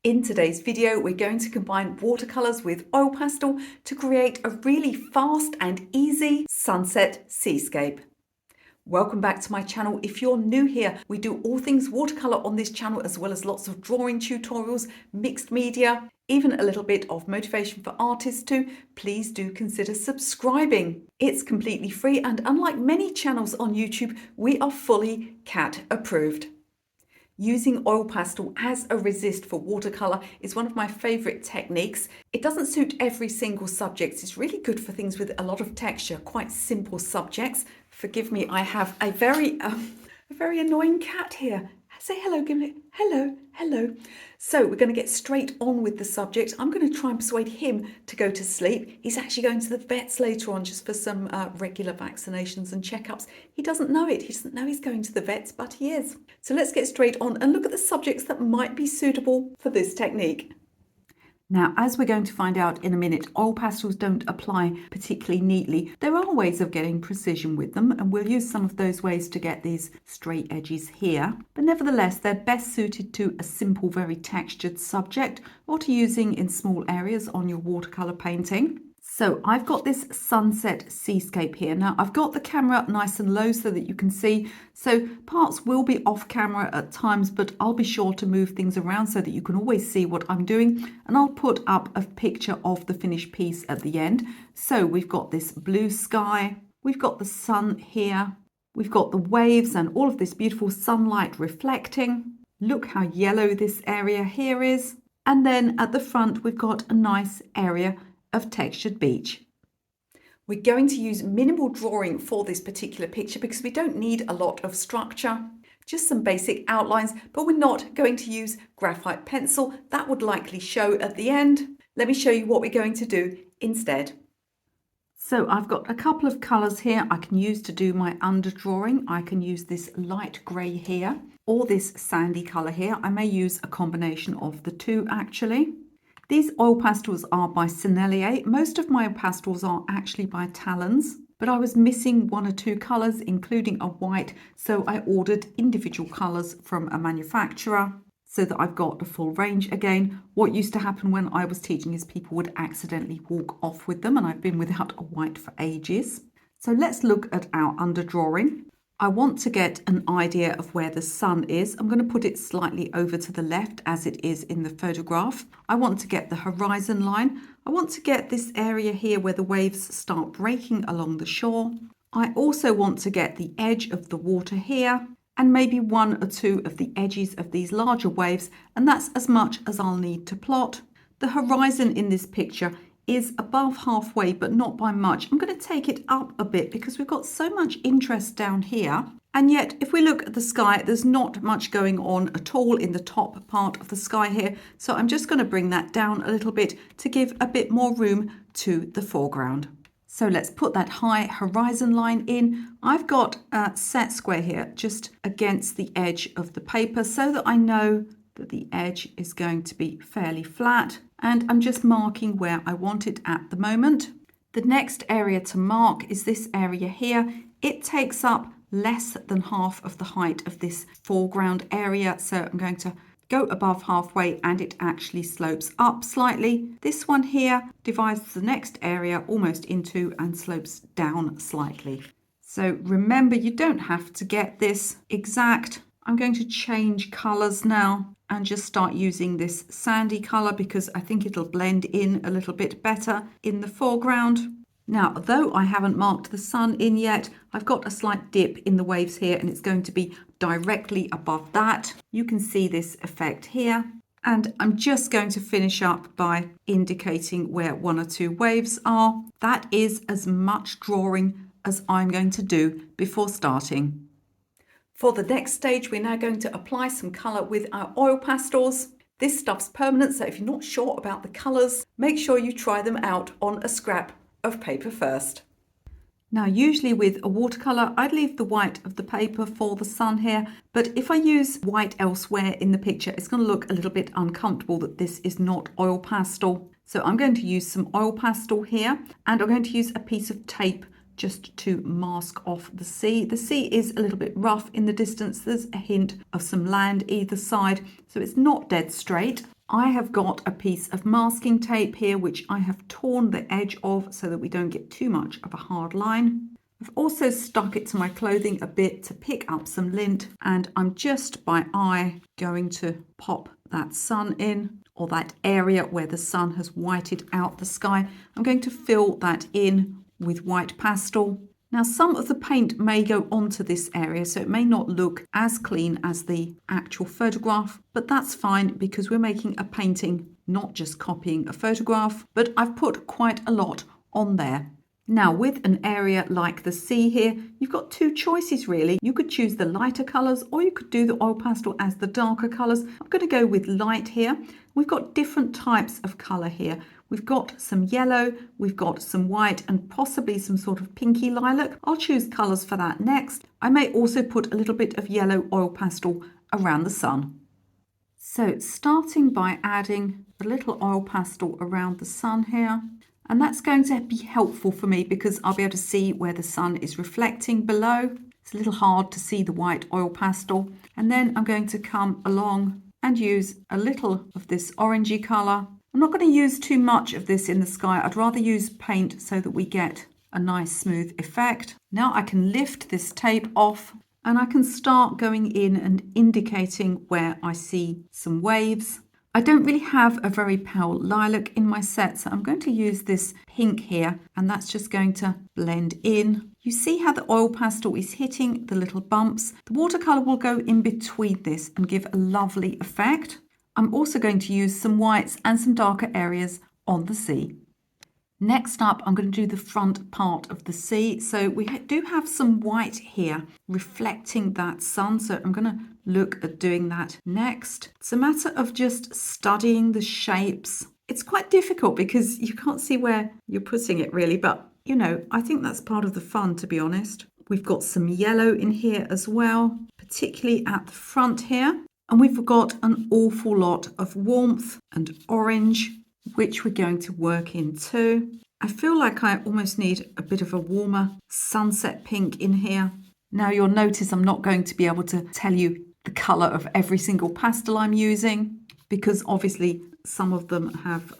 In today's video, we're going to combine watercolors with oil pastel to create a really fast and easy sunset seascape. Welcome back to my channel. If you're new here, we do all things watercolor on this channel, as well as lots of drawing tutorials, mixed media, even a little bit of motivation for artists too. Please do consider subscribing. It's completely free, and unlike many channels on YouTube, we are fully CAT approved. Using oil pastel as a resist for watercolor is one of my favorite techniques. It doesn't suit every single subject. It's really good for things with a lot of texture, quite simple subjects. Forgive me, I have a very annoying cat here. Say hello, Gimlet. Hello, hello. So we're going to get straight on with the subject. I'm going to try and persuade him to go to sleep. He's actually going to the vets later on just for some regular vaccinations and checkups. He doesn't know it. He doesn't know he's going to the vets, but he is. So let's get straight on and look at the subjects that might be suitable for this technique. Now, as we're going to find out in a minute, oil pastels don't apply particularly neatly. There are ways of getting precision with them, and we'll use some of those ways to get these straight edges here. But nevertheless, they're best suited to a simple, very textured subject, or to using in small areas on your watercolor painting. So I've got this sunset seascape here. Now I've got the camera nice and low so that you can see. So parts will be off camera at times, but I'll be sure to move things around so that you can always see what I'm doing. And I'll put up a picture of the finished piece at the end. So we've got this blue sky, we've got the sun here, we've got the waves and all of this beautiful sunlight reflecting. Look how yellow this area here is. And then at the front, we've got a nice area of textured beach. We're going to use minimal drawing for this particular picture because we don't need a lot of structure, just some basic outlines, but we're not going to use graphite pencil. That would likely show at the end. Let me show you what we're going to do instead. So I've got a couple of colours here I can use to do my under drawing. I can use this light grey here or this sandy colour here. I may use a combination of the two actually. These oil pastels are by Sennelier. Most of my pastels are actually by Talens, but I was missing one or two colours, including a white, so I ordered individual colours from a manufacturer so that I've got a full range again. What used to happen when I was teaching is people would accidentally walk off with them, and I've been without a white for ages. So let's look at our underdrawing. I want to get an idea of where the sun is. I'm going to put it slightly over to the left as it is in the photograph. I want to get the horizon line. I want to get this area here where the waves start breaking along the shore. I also want to get the edge of the water here and maybe one or two of the edges of these larger waves, and that's as much as I'll need to plot. The horizon in this picture is above halfway, but not by much. I'm going to take it up a bit because we've got so much interest down here. And yet, if we look at the sky, there's not much going on at all in the top part of the sky here. So I'm just going to bring that down a little bit to give a bit more room to the foreground. So let's put that high horizon line in. I've got a set square here just against the edge of the paper so that I know that the edge is going to be fairly flat, and I'm just marking where I want it at the moment. The next area to mark is this area here. It takes up less than half of the height of this foreground area, so I'm going to go above halfway and it actually slopes up slightly. This one here divides the next area almost into and slopes down slightly. So remember, you don't have to get this exact. I'm going to change colours now and just start using this sandy colour because I think it'll blend in a little bit better in the foreground. Now, though I haven't marked the sun in yet, I've got a slight dip in the waves here and it's going to be directly above that. You can see this effect here. And I'm just going to finish up by indicating where one or two waves are. That is as much drawing as I'm going to do before starting. For the next stage, we're now going to apply some colour with our oil pastels. This stuff's permanent, so if you're not sure about the colours, make sure you try them out on a scrap of paper first. Now, usually with a watercolour, I'd leave the white of the paper for the sun here, but if I use white elsewhere in the picture, it's going to look a little bit uncomfortable that this is not oil pastel. So I'm going to use some oil pastel here, and I'm going to use a piece of tape just to mask off the sea. The sea is a little bit rough in the distance. There's a hint of some land either side, so it's not dead straight. I have got a piece of masking tape here, which I have torn the edge of so that we don't get too much of a hard line. I've also stuck it to my clothing a bit to pick up some lint, and I'm just by eye going to pop that sun in, or that area where the sun has whited out the sky. I'm going to fill that in with white pastel. Now, some of the paint may go onto this area, so it may not look as clean as the actual photograph, but that's fine because we're making a painting, not just copying a photograph, but I've put quite a lot on there. Now, with an area like the sea here, you've got two choices really. You could choose the lighter colours, or you could do the oil pastel as the darker colours. I'm going to go with light here. We've got different types of colour here. We've got some yellow, we've got some white, and possibly some sort of pinky lilac. I'll choose colours for that next. I may also put a little bit of yellow oil pastel around the sun. So starting by adding a little oil pastel around the sun here. And that's going to be helpful for me because I'll be able to see where the sun is reflecting below. It's a little hard to see the white oil pastel. And then I'm going to come along and use a little of this orangey colour. I'm not going to use too much of this in the sky. I'd rather use paint so that we get a nice smooth effect. Now I can lift this tape off and I can start going in and indicating where I see some waves. I don't really have a very pale lilac in my set, so I'm going to use this pink here, and that's just going to blend in. You see how the oil pastel is hitting the little bumps? The watercolour will go in between this and give a lovely effect. I'm also going to use some whites and some darker areas on the sea. Next up, I'm going to do the front part of the sea. So we do have some white here reflecting that sun. So I'm going to look at doing that next. It's a matter of just studying the shapes. It's quite difficult because you can't see where you're putting it really, but you know, I think that's part of the fun, to be honest. We've got some yellow in here as well, particularly at the front here. And we've got an awful lot of warmth and orange, which we're going to work in too. I feel like I almost need a bit of a warmer sunset pink in here. Now you'll notice I'm not going to be able to tell you the colour of every single pastel I'm using because obviously some of them have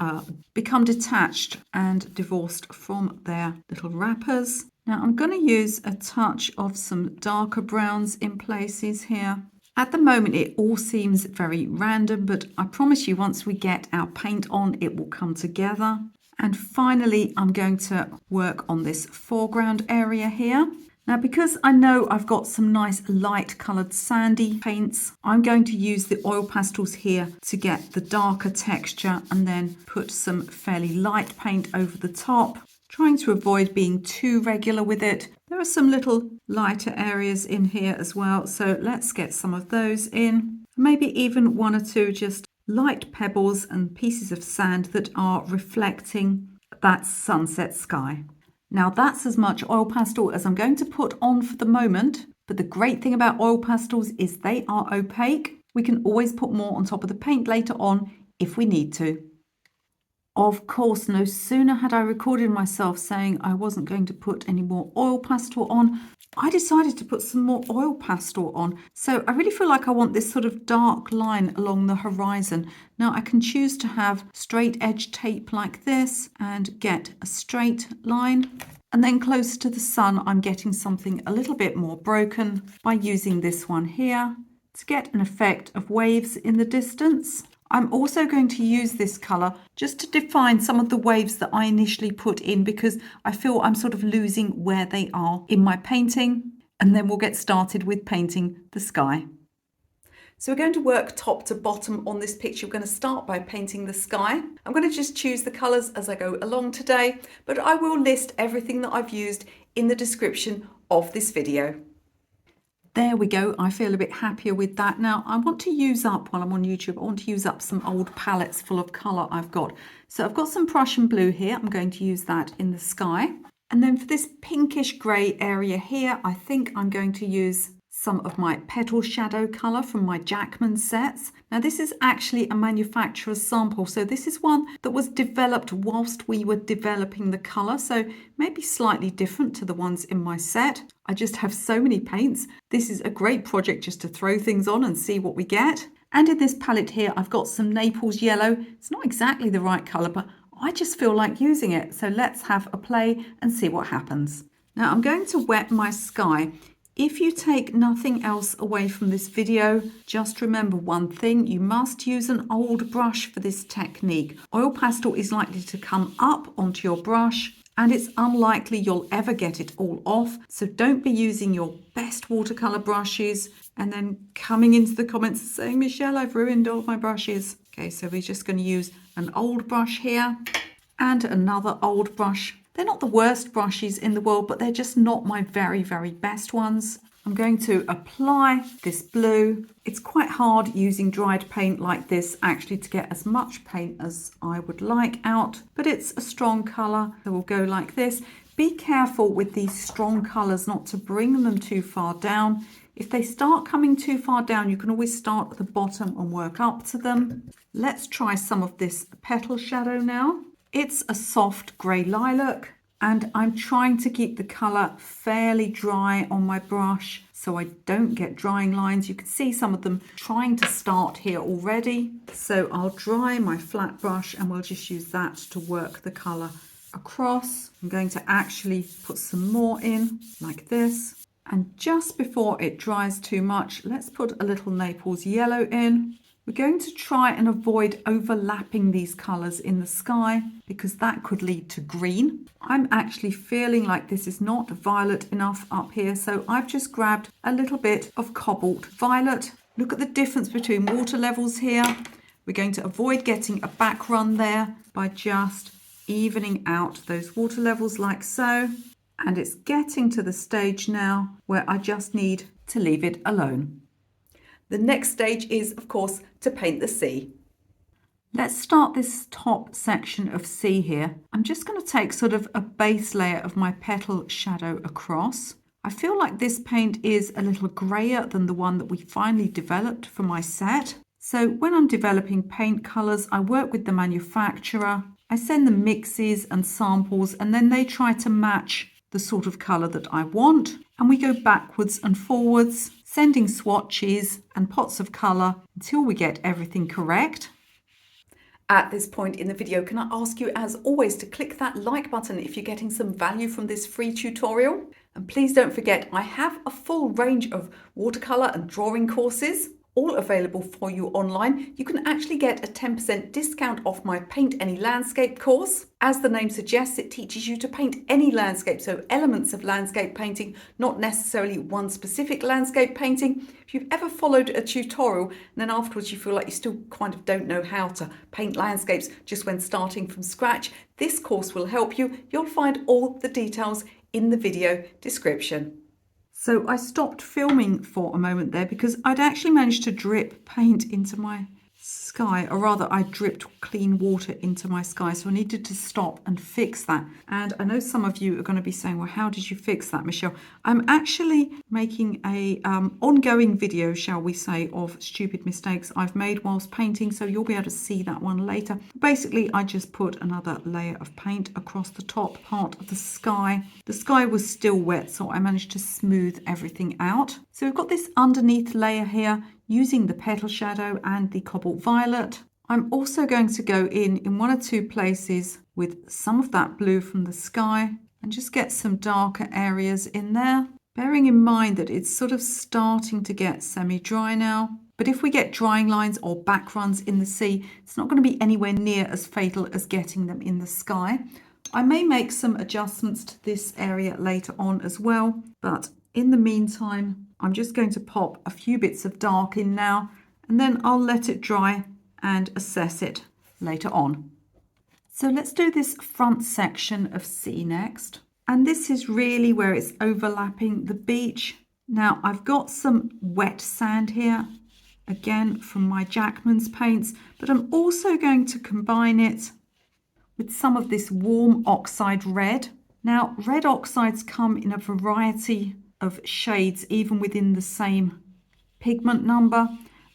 become detached and divorced from their little wrappers. Now I'm going to use a touch of some darker browns in places here. At the moment, it all seems very random, but I promise you once we get our paint on, it will come together. And finally, I'm going to work on this foreground area here. Now, because I know I've got some nice light coloured sandy paints, I'm going to use the oil pastels here to get the darker texture and then put some fairly light paint over the top, trying to avoid being too regular with it. There are some little lighter areas in here as well, so let's get some of those in. Maybe even one or two just light pebbles and pieces of sand that are reflecting that sunset sky. Now that's as much oil pastel as I'm going to put on for the moment, but the great thing about oil pastels is they are opaque. We can always put more on top of the paint later on if we need to. Of course, no sooner had I recorded myself saying I wasn't going to put any more oil pastel on, I decided to put some more oil pastel on. So I really feel like I want this sort of dark line along the horizon. Now I can choose to have straight edge tape like this and get a straight line. And then closer to the sun, I'm getting something a little bit more broken by using this one here to get an effect of waves in the distance. I'm also going to use this colour just to define some of the waves that I initially put in because I feel I'm sort of losing where they are in my painting, and then we'll get started with painting the sky. So we're going to work top to bottom on this picture. We're going to start by painting the sky. I'm going to just choose the colours as I go along today, but I will list everything that I've used in the description of this video. There we go. I feel a bit happier with that. Now I want to use up, while I'm on YouTube, I want to use up some old palettes full of colour I've got. So I've got some Prussian blue here. I'm going to use that in the sky. And then for this pinkish grey area here, I think I'm going to use some of my Petal shadow colour from my Jackmans sets. Now this is actually a manufacturer's sample, so this is one that was developed whilst we were developing the colour, so maybe slightly different to the ones in my set. I just have so many paints. This is a great project just to throw things on and see what we get. And in this palette here, I've got some Naples yellow. It's not exactly the right colour, but I just feel like using it. So let's have a play and see what happens. Now I'm going to wet my sky. If you take nothing else away from this video, just remember one thing: you must use an old brush for this technique. Oil pastel is likely to come up onto your brush, and it's unlikely you'll ever get it all off. So don't be using your best watercolor brushes and then coming into the comments saying, Michelle, I've ruined all my brushes. Okay, so we're just going to use an old brush here and another old brush. They're not the worst brushes in the world, but they're just not my very, very best ones. I'm going to apply this blue. It's quite hard using dried paint like this actually to get as much paint as I would like out, but it's a strong colour, so we'll go like this. Be careful with these strong colours not to bring them too far down. If they start coming too far down, you can always start at the bottom and work up to them. Let's try some of this Petal shadow now. It's a soft grey lilac, and I'm trying to keep the colour fairly dry on my brush so I don't get drying lines. You can see some of them trying to start here already. So I'll dry my flat brush and we'll just use that to work the colour across. I'm going to actually put some more in like this. And just before it dries too much, let's put a little Naples yellow in. We're going to try and avoid overlapping these colours in the sky because that could lead to green. I'm actually feeling like this is not violet enough up here, so I've just grabbed a little bit of Cobalt violet. Look at the difference between water levels here. We're going to avoid getting a back run there by just evening out those water levels like so. And it's getting to the stage now where I just need to leave it alone. The next stage is, of course, to paint the sea. Let's start this top section of sea here. I'm just going to take sort of a base layer of my Petal shadow across. I feel like this paint is a little grayer than the one that we finally developed for my set. So when I'm developing paint colours, I work with the manufacturer. I send them mixes and samples, and then they try to match the sort of colour that I want. And we go backwards and forwards, sending swatches and pots of colour until we get everything correct. At this point in the video, can I ask you, as always, to click that like button if you're getting some value from this free tutorial? And please don't forget, I have a full range of watercolour and drawing courses, all available for you online. You can actually get a 10% discount off my Paint Any Landscape course. As the name suggests, it teaches you to paint any landscape, so elements of landscape painting, not necessarily one specific landscape painting. If you've ever followed a tutorial and then afterwards you feel like you still kind of don't know how to paint landscapes just when starting from scratch, this course will help you. You'll find all the details in the video description. So I stopped filming for a moment there because I'd actually managed to drip paint into my sky, or rather I dripped clean water into my sky, so I needed to stop and fix that. And I know some of you are going to be saying, well, how did you fix that, Michelle? I'm actually making a ongoing video, shall we say, of stupid mistakes I've made whilst painting, so you'll be able to see that one later. Basically, I just put another layer of paint across the top part of the sky. The sky was still wet, so I managed to smooth everything out. So we've got this underneath layer here using the Petal shadow and the Cobalt violet. I'm also going to go in one or two places with some of that blue from the sky and just get some darker areas in there, bearing in mind that it's sort of starting to get semi-dry now. But if we get drying lines or back runs in the sea, it's not going to be anywhere near as fatal as getting them in the sky. I may make some adjustments to this area later on as well, but in the meantime, I'm just going to pop a few bits of dark in now, and then I'll let it dry and assess it later on. So let's do this front section of sea next. And this is really where it's overlapping the beach. Now I've got some wet sand here, again from my Jackmans paints, but I'm also going to combine it with some of this warm oxide red. Now red oxides come in a variety of shades, even within the same pigment number,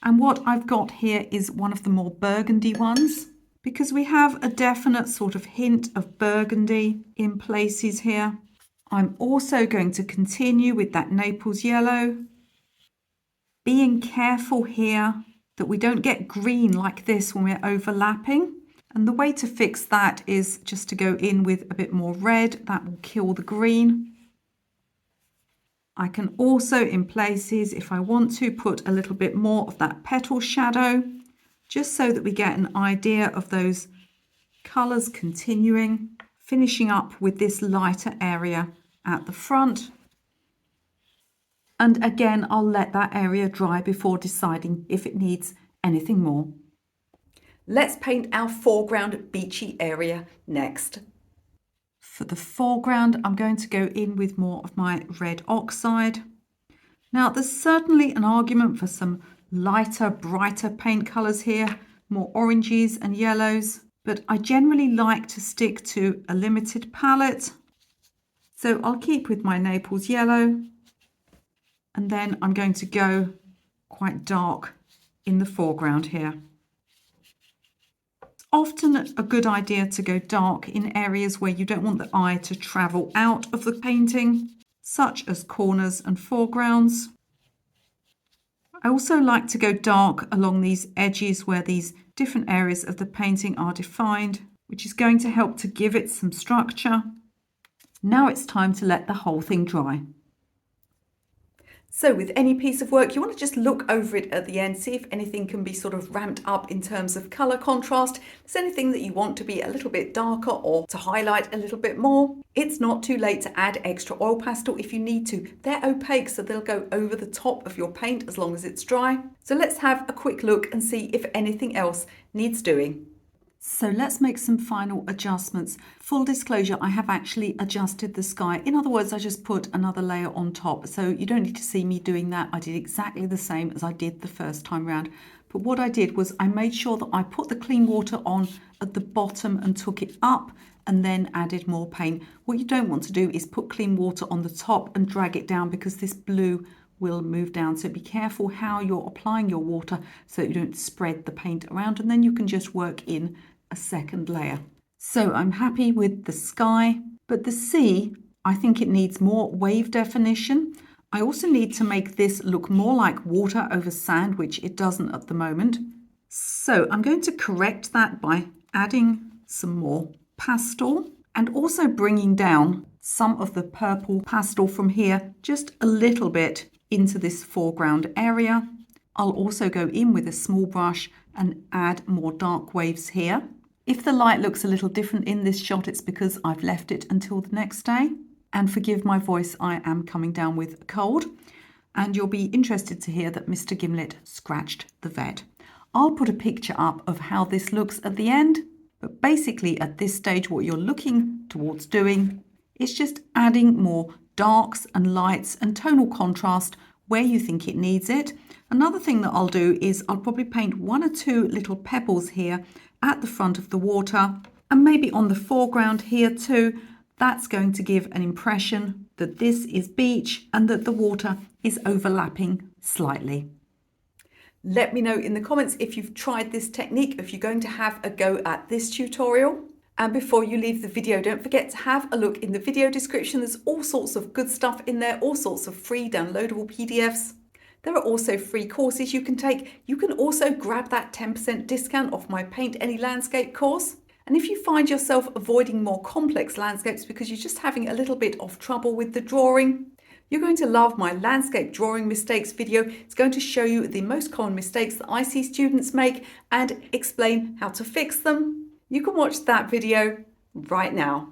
and what I've got here is one of the more burgundy ones, because we have a definite sort of hint of burgundy in places here. I'm also going to continue with that Naples yellow, being careful here that we don't get green like this when we're overlapping. And the way to fix that is just to go in with a bit more red. That will kill the green. I can also, in places, if I want to, put a little bit more of that petal shadow, just so that we get an idea of those colours continuing, finishing up with this lighter area at the front. And again, I'll let that area dry before deciding if it needs anything more. Let's paint our foreground beachy area next. For the foreground, I'm going to go in with more of my red oxide. Now, there's certainly an argument for some lighter, brighter paint colours here, more oranges and yellows, but I generally like to stick to a limited palette. So I'll keep with my Naples yellow, and then I'm going to go quite dark in the foreground here. Often a good idea to go dark in areas where you don't want the eye to travel out of the painting, such as corners and foregrounds. I also like to go dark along these edges where these different areas of the painting are defined, which is going to help to give it some structure. Now it's time to let the whole thing dry. So with any piece of work, you want to just look over it at the end, see if anything can be sort of ramped up in terms of colour contrast. If there's anything that you want to be a little bit darker or to highlight a little bit more. It's not too late to add extra oil pastel if you need to. They're opaque, so they'll go over the top of your paint as long as it's dry. So let's have a quick look and see if anything else needs doing. So let's make some final adjustments. Full disclosure, I have actually adjusted the sky. In other words, I just put another layer on top. So you don't need to see me doing that. I did exactly the same as I did the first time round. But what I did was I made sure that I put the clean water on at the bottom and took it up and then added more paint. What you don't want to do is put clean water on the top and drag it down, because this blue will move down. So be careful how you're applying your water so that you don't spread the paint around, and then you can just work in a second layer. So I'm happy with the sky, but the sea, I think it needs more wave definition. I also need to make this look more like water over sand, which it doesn't at the moment. So I'm going to correct that by adding some more pastel and also bringing down some of the purple pastel from here just a little bit into this foreground area. I'll also go in with a small brush and add more dark waves here. If the light looks a little different in this shot, it's because I've left it until the next day. And forgive my voice, I am coming down with a cold. And you'll be interested to hear that Mr. Gimlet scratched the vet. I'll put a picture up of how this looks at the end. But basically at this stage, what you're looking towards doing is just adding more darks and lights and tonal contrast where you think it needs it. Another thing that I'll do is I'll probably paint one or two little pebbles here at the front of the water, and maybe on the foreground here too. That's going to give an impression that this is beach and that the water is overlapping slightly. Let me know in the comments if you've tried this technique, if you're going to have a go at this tutorial. And before you leave the video, don't forget to have a look in the video description. There's all sorts of good stuff in there, all sorts of free downloadable PDFs. There are also free courses you can take. You can also grab that 10% discount off my Paint Any Landscape course. And if you find yourself avoiding more complex landscapes because you're just having a little bit of trouble with the drawing, you're going to love my landscape drawing mistakes video. It's going to show you the most common mistakes that I see students make and explain how to fix them. You can watch that video right now.